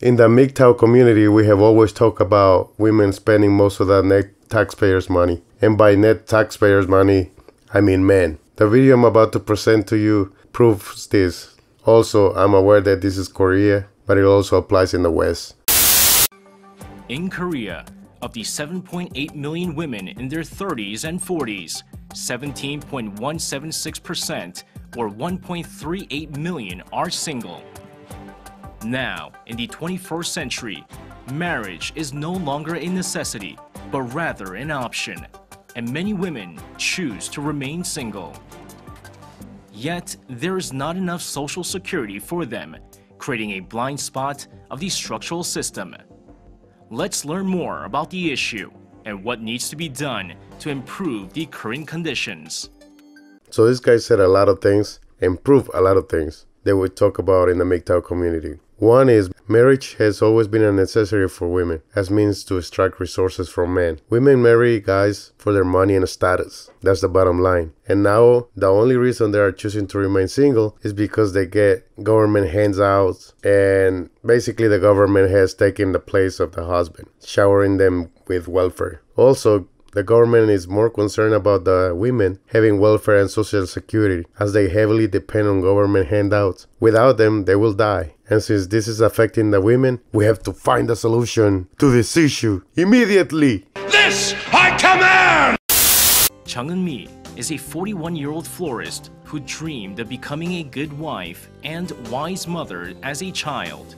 In the MGTOW community, we have always talked about women spending most of the net taxpayers' money. And by net taxpayers' money, I mean men. The video I'm about to present to you proves this. Also, I'm aware that this is Korea, but it also applies in the West. In Korea, of the 7.8 million women in their 30s and 40s, 17.176% or 1.38 million are single. Now, in the 21st century, marriage is no longer a necessity, but rather an option, and many women choose to remain single. Yet, there is not enough social security for them, creating a blind spot of the structural system. Let's learn more about the issue and what needs to be done to improve the current conditions. So this guy said a lot of things, improve a lot of things that we talk about in the MGTOW community. One is marriage has always been a necessity for women as means to extract resources from men. Women marry guys for their money and status. That's the bottom line. And now the only reason they are choosing to remain single is because they get government handouts, and basically the government has taken the place of the husband, showering them with welfare. Also, the government is more concerned about the women having welfare and social security as they heavily depend on government handouts. Without them, they will die. And since this is affecting the women, we have to find a solution to this issue immediately. This I command! Chung Eun-mi is a 41-year-old florist who dreamed of becoming a good wife and wise mother as a child.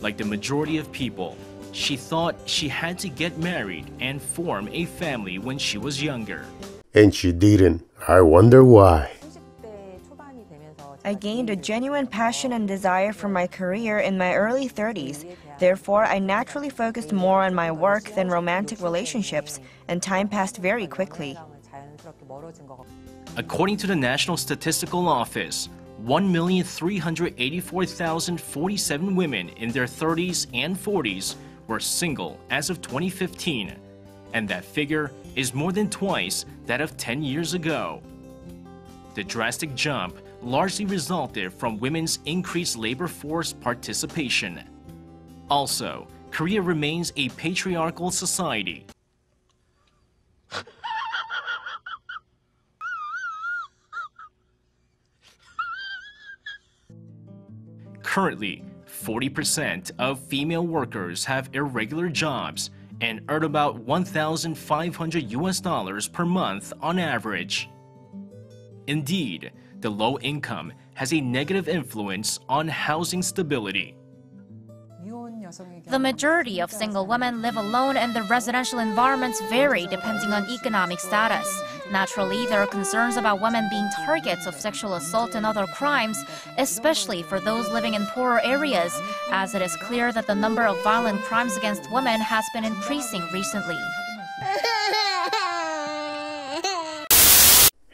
Like the majority of people, she thought she had to get married and form a family when she was younger. And she didn't. I wonder why. I gained a genuine passion and desire for my career in my early 30s. Therefore, I naturally focused more on my work than romantic relationships, and time passed very quickly. According to the National Statistical Office, 1,384,047 women in their 30s and 40s were single as of 2015, and that figure is more than twice that of 10 years ago. The drastic jump largely resulted from women's increased labor force participation. Also, Korea remains a patriarchal society. Currently, 40% of female workers have irregular jobs and earn about $1,500 per month on average. Indeed, the low income has a negative influence on housing stability. The majority of single women live alone and the residential environments vary depending on economic status. Naturally, there are concerns about women being targets of sexual assault and other crimes, especially for those living in poorer areas, as it is clear that the number of violent crimes against women has been increasing recently.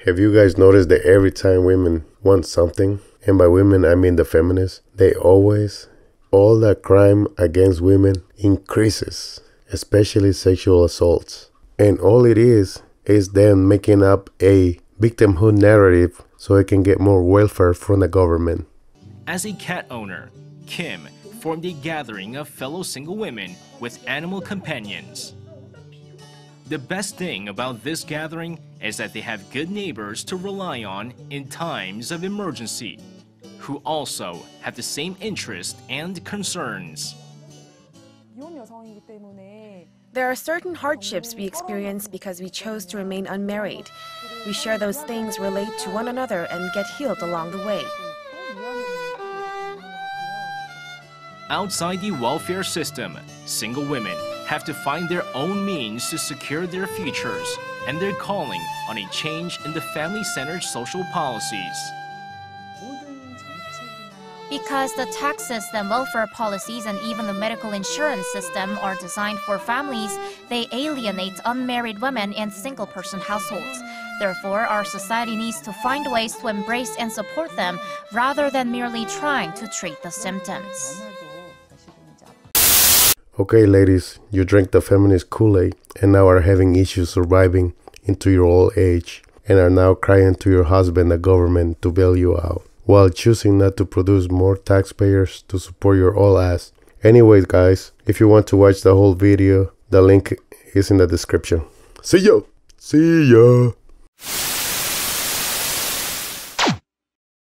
Have you guys noticed that every time women want something, and by women I mean the feminists, all the crime against women increases, especially sexual assaults. And all it is them making up a victimhood narrative so it can get more welfare from the government. As a cat owner, Kim formed a gathering of fellow single women with animal companions. The best thing about this gathering is that they have good neighbors to rely on in times of emergency, who also have the same interests and concerns. There are certain hardships we experience because we chose to remain unmarried. We share those things, relate to one another, and get healed along the way. Outside the welfare system, single women have to find their own means to secure their futures, and they're calling on a change in the family-centered social policies. Because the tax system, welfare policies, and even the medical insurance system are designed for families, they alienate unmarried women and single-person households. Therefore, our society needs to find ways to embrace and support them rather than merely trying to treat the symptoms. Okay, ladies, you drank the feminist Kool-Aid and now are having issues surviving into your old age and are now crying to your husband, the government, to bail you out. while choosing not to produce more taxpayers to support your old ass. Anyways, guys, if you want to watch the whole video, the link is in the description. See ya! See ya!